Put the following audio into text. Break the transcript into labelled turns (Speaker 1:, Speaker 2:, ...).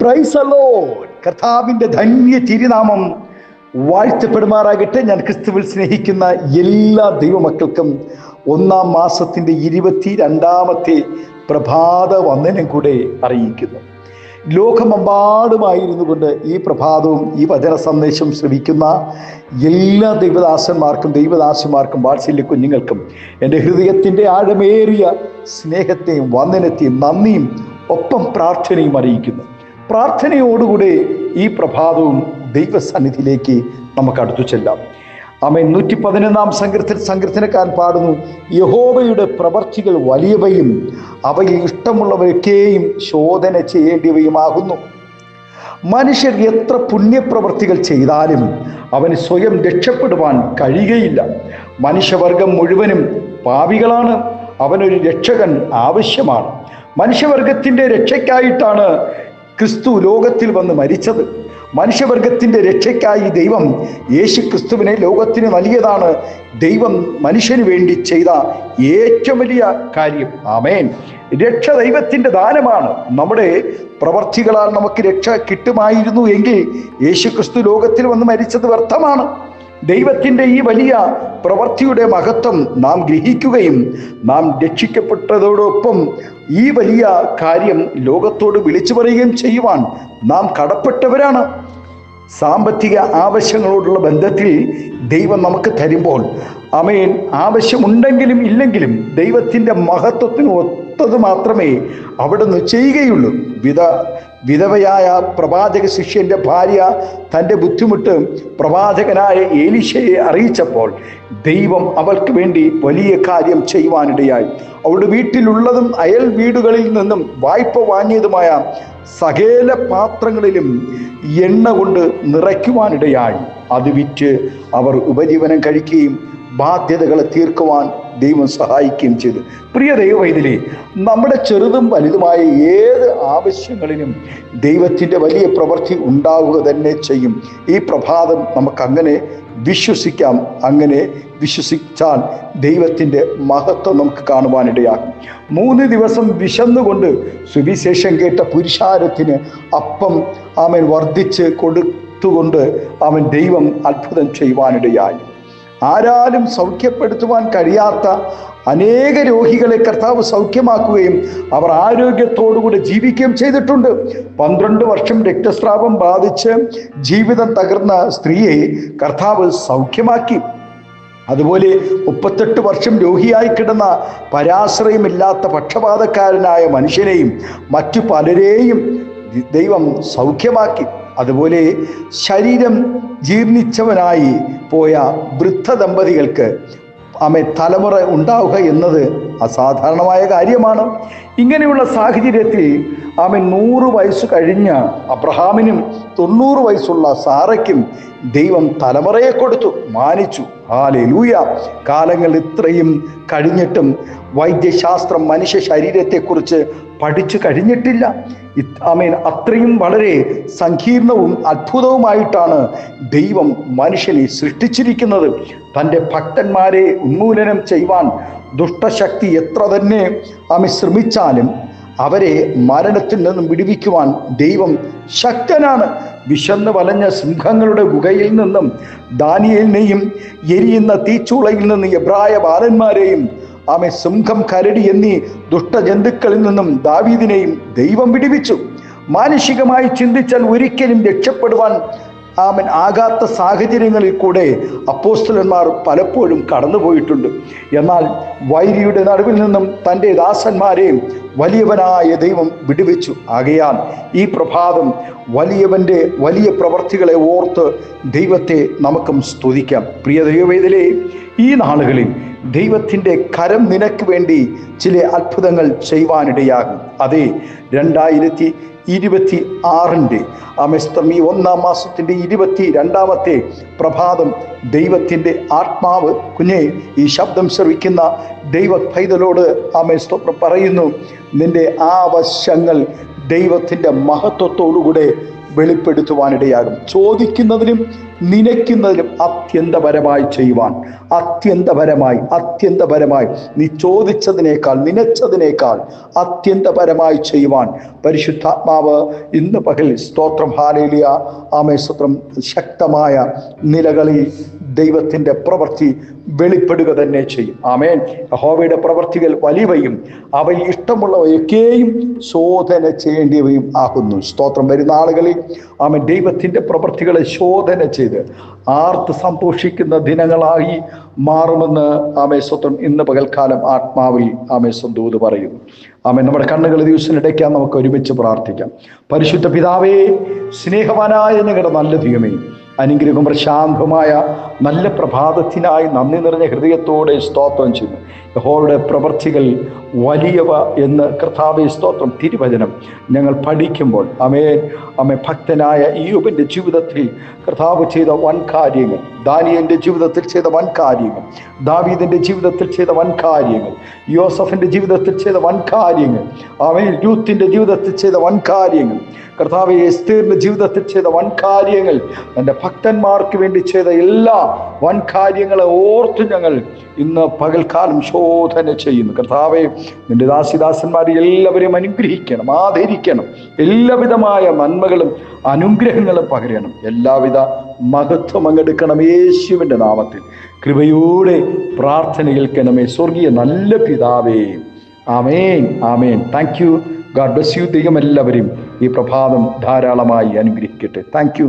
Speaker 1: Praise the Lord. കർത്താവിൻ്റെ ധന്യ തിരുനാമം വാഴ്ത്തപ്പെടുമാറാകട്ടെ. ഞാൻ ക്രിസ്തുവിൽ സ്നേഹിക്കുന്ന എല്ലാ ദൈവമക്കൾക്കും ഒന്നാം മാസത്തിൻ്റെ 22ാമത്തെ പ്രഭാത വന്ദനം കൂടെ അറിയിക്കുന്നു. ലോകമെമ്പാടുമായിരുന്നു കൊണ്ട് ഈ പ്രഭാതവും ഈ വചന സന്ദേശം ശ്രവിക്കുന്ന എല്ലാ ദൈവദാസന്മാർക്കും വാത്സല്യ കുഞ്ഞുങ്ങൾക്കും എൻ്റെ ഹൃദയത്തിൻ്റെ ആഴമേറിയ സ്നേഹത്തെയും വന്ദനത്തെയും നന്ദിയും ഒപ്പം പ്രാർത്ഥനയും അറിയിക്കുന്നു. പ്രാർത്ഥനയോടുകൂടെ ഈ പ്രഭാതവും ദൈവസന്നിധിയിലേക്ക് നമുക്ക് അടുത്തു ചെല്ലാം. ആമേൻ. 111-ാം സങ്കീർത്തനക്കാരൻ പാടുന്നു, യഹോവയുടെ പ്രവർത്തികൾ വലിയവയും അവയിൽ ഇഷ്ടമുള്ളവരൊക്കെയും ശോധന ചെയ്യേണ്ടിയവയുമാകുന്നു. മനുഷ്യർ എത്ര പുണ്യപ്രവർത്തികൾ ചെയ്താലും അവന് സ്വയം രക്ഷപ്പെടുവാൻ കഴിയുകയില്ല. മനുഷ്യവർഗം മുഴുവനും പാപികളാണ്. അവനൊരു രക്ഷകൻ ആവശ്യമാണ്. മനുഷ്യവർഗത്തിൻ്റെ രക്ഷയ്ക്കായിട്ടാണ് ക്രിസ്തു ലോകത്തിൽ വന്ന് മരിച്ചത്. മനുഷ്യവർഗത്തിൻ്റെ രക്ഷയ്ക്കായി ദൈവം യേശു ക്രിസ്തുവിനെ ലോകത്തിന് നൽകിയതാണ് ദൈവം മനുഷ്യന് വേണ്ടി ചെയ്ത ഏറ്റവും വലിയ കാര്യം. ആമേൻ. രക്ഷ ദൈവത്തിൻ്റെ ദാനമാണ്. നമ്മുടെ പ്രവർത്തികളാൽ നമുക്ക് രക്ഷ കിട്ടുമായിരുന്നു എങ്കിൽ യേശു ക്രിസ്തു ലോകത്തിൽ വന്ന് മരിച്ചത് വ്യർത്ഥമാണ്. ദൈവത്തിൻ്റെ ഈ വലിയ പ്രവൃത്തിയുടെ മഹത്വം നാം ഗ്രഹിക്കുകയും നാം രക്ഷിക്കപ്പെട്ടതോടൊപ്പം ഈ വലിയ കാര്യം ലോകത്തോട് വിളിച്ചു പറയുകയും ചെയ്യുവാൻ നാം കടപ്പെട്ടവരാണ്. സാമ്പത്തിക ആവശ്യങ്ങളോടുള്ള ബന്ധത്തിൽ ദൈവം നമുക്ക് തരുമ്പോൾ ആമേൻ, ആവശ്യമുണ്ടെങ്കിലും ഇല്ലെങ്കിലും ദൈവത്തിൻ്റെ മഹത്വത്തിന് ഒത്തത് മാത്രമേ അവിടുന്ന് ചെയ്യുകയുള്ളൂ. വിധവയായ പ്രവാചക ശിഷ്യൻ്റെ ഭാര്യ തൻ്റെ ബുദ്ധിമുട്ട് പ്രവാചകനായ ഏലീശയെ അറിയിച്ചപ്പോൾ ദൈവം അവൾക്ക് വേണ്ടി വലിയ കാര്യം ചെയ്യുവാനിടയായി. അവളുടെ വീട്ടിലുള്ളതും അയൽ വീടുകളിൽ നിന്നും വായ്പ വാങ്ങിയതുമായ സകല പാത്രങ്ങളിലും എണ്ണ കൊണ്ട് നിറയ്ക്കുവാനിടയായി. അത് വിറ്റ് അവർ ഉപജീവനം കഴിക്കുകയും ബാധ്യതകളെ തീർക്കുവാൻ ദൈവം സഹായിക്കുകയും ചെയ്തു. പ്രിയ ദൈവവൈതലേ, നമ്മുടെ ചെറുതും വലുതുമായ ഏത് ആവശ്യങ്ങളിലും ദൈവത്തിൻ്റെ വലിയ പ്രവൃത്തി ഉണ്ടാവുക തന്നെ ചെയ്യും. ഈ പ്രഭാതം നമുക്കങ്ങനെ വിശ്വസിക്കാം. അങ്ങനെ വിശ്വസിച്ചാൽ ദൈവത്തിൻ്റെ മഹത്വം നമുക്ക് കാണുവാനിടയാകും. 3 ദിവസം വിശന്നുകൊണ്ട് സുവിശേഷം കേട്ട പുരുഷാരത്തിന് അപ്പം അവൻ വർദ്ധിച്ച് കൊടുത്തുകൊണ്ട് അവൻ ദൈവം അത്ഭുതം ചെയ്യുവാനിടയായി. ആരാലും സൗഖ്യപ്പെടുത്തുവാൻ കഴിയാത്ത അനേക രോഗികളെ കർത്താവ് സൗഖ്യമാക്കുകയും അവർ ആരോഗ്യത്തോടുകൂടി ജീവിക്കുകയും ചെയ്തിട്ടുണ്ട്. 12 വർഷം രക്തസ്രാവം ബാധിച്ച് ജീവിതം തകർന്ന സ്ത്രീയെ കർത്താവ് സൗഖ്യമാക്കി. അതുപോലെ 38 വർഷം രോഗിയായി കിടന്ന പരാശ്രയമില്ലാത്ത പക്ഷപാതക്കാരനായ മനുഷ്യനെയും മറ്റു പലരെയും ദൈവം സൗഖ്യമാക്കി. അതുപോലെ ശരീരം ജീർണിച്ചവനായി പോയ വൃദ്ധ ദമ്പതികൾക്ക് തലമുറ ഉണ്ടാവുക എന്നത് അസാധാരണമായ കാര്യമാണ്. ഇങ്ങനെയുള്ള സാഹചര്യത്തിൽ 100 വയസ്സ് കഴിഞ്ഞ അബ്രഹാമിനും 90 വയസ്സുള്ള സാറയ്ക്കും ദൈവം തലമുറയെ കൊടുത്തു, മാനിച്ചു. ഹല്ലേലൂയ. കാലങ്ങൾ ഇത്രയും കഴിഞ്ഞിട്ടും വൈദ്യശാസ്ത്രം മനുഷ്യ ശരീരത്തെക്കുറിച്ച് പഠിച്ചു കഴിഞ്ഞിട്ടില്ല. അത്രയും വളരെ സങ്കീർണവും അത്ഭുതവുമായിട്ടാണ് ദൈവം മനുഷ്യനെ സൃഷ്ടിച്ചിരിക്കുന്നത്. തൻ്റെ ഭക്തന്മാരെ ഉന്മൂലനം ചെയ്യുവാൻ ദുഷ്ടശക്തി എത്ര തന്നെ ശ്രമിച്ചാലും അവരെ മരണത്തിൽ നിന്നും വിടുവിക്കുവാൻ ദൈവം ശക്തനാണ്. വിശന്ന് വലഞ്ഞ സിംഹങ്ങളുടെ ഗുഹയിൽ നിന്നും ദാനിയേലിനെയും എരിയുന്ന തീച്ചൂളയിൽ നിന്ന് എബ്രായ ബാലന്മാരെയും സിംഹം, കരടി എന്നീ ദുഷ്ടജന്തുക്കളിൽ നിന്നും ദാവീദിനെയും ദൈവം വിടുവിച്ചു. മാനുഷികമായി ചിന്തിച്ചാൽ ഒരിക്കലും രക്ഷപ്പെടുവാൻ ആകാത്ത സാഹചര്യങ്ങളിൽ കൂടെ അപ്പോസ്തലന്മാർ പലപ്പോഴും കടന്നുപോയിട്ടുണ്ട്. എന്നാൽ വൈരിയുടെ നടുവിൽ നിന്നും തൻ്റെ ദാസന്മാരെയും വലിയവനായ ദൈവം വിടുവിച്ചു. ആകയാൽ ഈ പ്രഭാതം വലിയവൻ്റെ വലിയ പ്രവർത്തികളെ ഓർത്ത് ദൈവത്തെ നമുക്കും സ്തുതിക്കാം. പ്രിയ ദൈവവേദലേ, ഈ നാളുകളിൽ ദൈവത്തിൻ്റെ കരം നിനക്ക് വേണ്ടി ചില അത്ഭുതങ്ങൾ ചെയ്യുവാനിടയാകും. അതെ, 2026 ഈ 1-ാം മാസത്തിൻ്റെ 22ാമത്തെ പ്രഭാതം ദൈവത്തിൻ്റെ ആത്മാവ് കുഞ്ഞെ ഈ ശബ്ദം ശ്രവിക്കുന്ന ദൈവ പൈതലോട് സ്തോത്രം പറയുന്നു. നിന്റെ ആവശ്യങ്ങൾ ദൈവത്തിൻ്റെ മഹത്വത്തോടുകൂടെ വെളിപ്പെടുത്തുവാനിടയാകും. ചോദിക്കുന്നതിനും നനയ്ക്കുന്നതിനും അത്യന്തപരമായി ചെയ്യുവാൻ, അത്യന്തപരമായി നീ ചോദിച്ചതിനേക്കാൾ നനച്ചതിനേക്കാൾ അത്യന്തപരമായി ചെയ്യുവാൻ പരിശുദ്ധാത്മാവ് ഇന്ന് പകൽ സ്തോത്രം ഹല്ലേലൂയ ആമേൻ സ്തോത്രം ശക്തമായ നിലകളിൽ ദൈവത്തിൻ്റെ പ്രവൃത്തി വെളിപ്പെടുക തന്നെ ചെയ്യും. ആമേൻ. യഹോവയുടെ പ്രവൃത്തികൾ വലിയവയും അവയിൽ ഇഷ്ടമുള്ളവയൊക്കെയും ശോധന ചെയ്യേണ്ടിയവയും ആകുന്നു. സ്തോത്രം. വരുന്ന ആളുകളിൽ ആമേൻ ദൈവത്തിൻ്റെ പ്രവൃത്തികളെ ശോധന ചെയ്ത് ആർത്ത് സന്തോഷിക്കുന്ന ദിനങ്ങളായി മാറുമെന്ന് ആമേൻ സ്തോത്രം ഇന്ന് പകൽക്കാലം ആത്മാവിൽ ആമേൻ ദൂത് പറയുന്നു. ആമേൻ. നമ്മുടെ കണ്ണുകൾ ദിവസത്തിനിടയ്ക്കാൻ നമുക്ക് ഒരുമിച്ച് പ്രാർത്ഥിക്കാം. പരിശുദ്ധ പിതാവേ, സ്നേഹവാനായ ഞങ്ങളുടെ നല്ല ദൈവമേ, അനുഗ്രഹം പ്രശാന്തമായ നല്ല പ്രഭാതത്തിനായി നന്ദി നിറഞ്ഞ ഹൃദയത്തോടെ സ്തോത്രം ചെയ്യുന്നു. യഹോവയുടെ പ്രവൃത്തികൾ വലിയവ എന്ന് കർത്താവേ സ്തോത്രം തിരുവചനം ഞങ്ങൾ പഠിക്കുമ്പോൾ ആമേൻ ഭക്തനായ ഇയ്യോബിൻ്റെ ജീവിതത്തിൽ കർത്താവ് ചെയ്ത വൻ കാര്യങ്ങൾ, ദാനിയേലിൻ്റെ ജീവിതത്തിൽ ചെയ്ത വൻ കാര്യങ്ങൾ, ദാവീദിൻ്റെ ജീവിതത്തിൽ ചെയ്ത വൻ കാര്യങ്ങൾ, യോസഫിൻ്റെ ജീവിതത്തിൽ ചെയ്ത വൻ കാര്യങ്ങൾ, ആമേൻ രൂത്തിന്റെ ജീവിതത്തിൽ ചെയ്ത വൻ കാര്യങ്ങൾ, കർത്താവേ എസ്തേറിന്റെ ജീവിതത്തിൽ ചെയ്ത വൻ കാര്യങ്ങൾ, എൻ്റെ ഭക്തന്മാർക്ക് വേണ്ടി ചെയ്ത എല്ലാ വൻ കാര്യങ്ങളെ ഓർത്ത് ഞങ്ങൾ ഇന്ന് പകൽക്കാലം ശോധന ചെയ്യുന്നു. കർത്താവേ, നിന്റെ ദാസിദാസന്മാരെ എല്ലാവരെയും അനുഗ്രഹിക്കണം, ആദരിക്കണം, എല്ലാവിധമായ നന്മകളും അനുഗ്രഹങ്ങളും പകരണം, എല്ലാവിധ മഹത്വം അങ്ങെടുക്കണം യേശുവിൻ്റെ നാമത്തിൽ. കൃപയോടെ പ്രാർത്ഥന കേൾക്കണമേ സ്വർഗീയ നല്ല പിതാവേ. Amen, amen. Thank you. God bless you. ദൈവം എല്ലാവരെയും ഈ പ്രഭാതം ധാരാളമായി അനുഗ്രഹിക്കട്ടെ. Thank U.